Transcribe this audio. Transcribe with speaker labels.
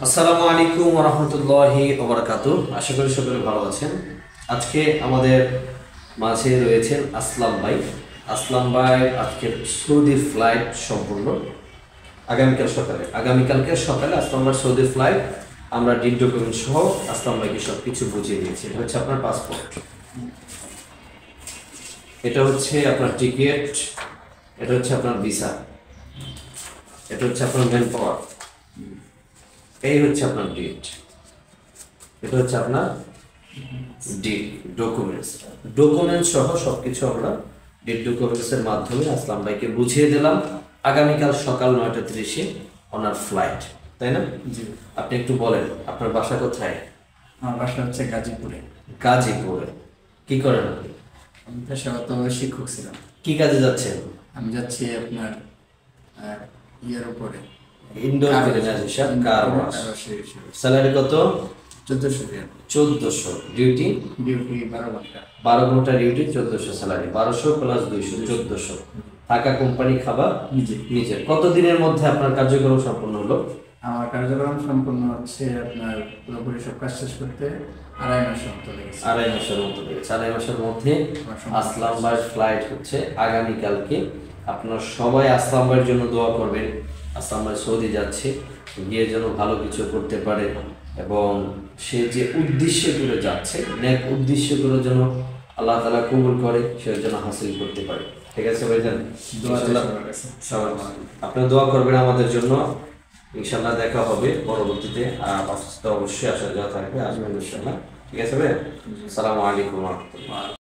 Speaker 1: আসসালামু আলাইকুম ওয়া রাহমাতুল্লাহি ওয়া বারাকাতুহু। আশা করি সকলে ভালো আছেন। আজকে আমাদের মাঝে রয়েছেন আসলাম ভাই। আসলাম ভাই আজকে সৌদির ফ্লাইট সম্পূর্ণ আগামীকালকে সকালে আসলাম ভাই সৌদির ফ্লাইট। আমরা ডিড ডকুমেন্ট সহ আসলাম ভাইকে সব কিছু বুঝিয়ে দিয়েছি। এটা হচ্ছে আপনার পাসপোর্ট, এটা হচ্ছে আপনার টিকিট, এটা হচ্ছে আপনার ভিসা, এটা হচ্ছে আপনার ম্যান পাওয়ার, এই হচ্ছে আপনার ডেট, এটা হচ্ছে আপনার ডেট ডকুমেন্টস সহ সবকিছু আমরা ডেট ডকুমেন্টসের মাধ্যমে আসলাম ভাইকে বুঝিয়ে দিলাম। আগামীকাল সকাল 9:30 ওনার ফ্লাইট, তাই না?
Speaker 2: জি,
Speaker 1: আপনি একটু বলেন আপনার বাসা কোথায়?
Speaker 2: আমার বাসা হচ্ছে গাজীপুরে।
Speaker 1: গাজীপুরে। কি করেন আপনি?
Speaker 2: আমি পেশাগত শিক্ষক ছিলাম।
Speaker 1: কি কাজে যাচ্ছেন?
Speaker 2: আমি যাচ্ছি আপনার ইয়ের উপরে
Speaker 1: indoor cleaner, car wash. Salary কত?
Speaker 2: 1400 রিয়াল।
Speaker 1: 1400। ডিউটি
Speaker 2: ডিউটি 12 ঘন্টা।
Speaker 1: 12 ঘন্টা ডিউটি, 1400 স্যালারি, 1200 প্লাস 200, 1400। টাকা কোম্পানি, খাবার নিজের। কত দিনের মধ্যে আপনার কার্যক্রম সম্পন্ন হলো?
Speaker 2: আমার কার্যক্রম সম্পূর্ণ হচ্ছে আপনার পুরোপুরি সব কাজ শেষ করতে 2.5 মাসের মতো লেগেছে।
Speaker 1: 2.5 মাসের মতো লেগেছে। 2.5 মাসের মধ্যে আসলাম ভাইয়ের ফ্লাইট হচ্ছে আগামীকালকে। আপনারা সবাই আসলাম ভাইয়ের জন্য দোয়া করবেন। আসলাম ভাই সৌদি যাচ্ছে, গিয়ে যেন ভালো কিছু করতে পারে এবং সে যে উদ্দেশ্যে করে যাচ্ছে, নেক উদ্দেশ্য করে যেন আল্লাহ তাআলা কবুল করে, সে যেন হাসিল করতে পারে। ঠিক আছে ভাইজান? সবাই আপনারা দোয়া করবেন আমাদের জন্য। ইনশাআল্লাহ দেখা হবে পরবর্তীতে। আর অবশ্যই আসা যাওয়া থাকবে, আসবেন ইনশাআল্লাহ। ঠিক আছে ভাই? আসসালামু আলাইকুম ওয়া রাহমাতুল্লাহ।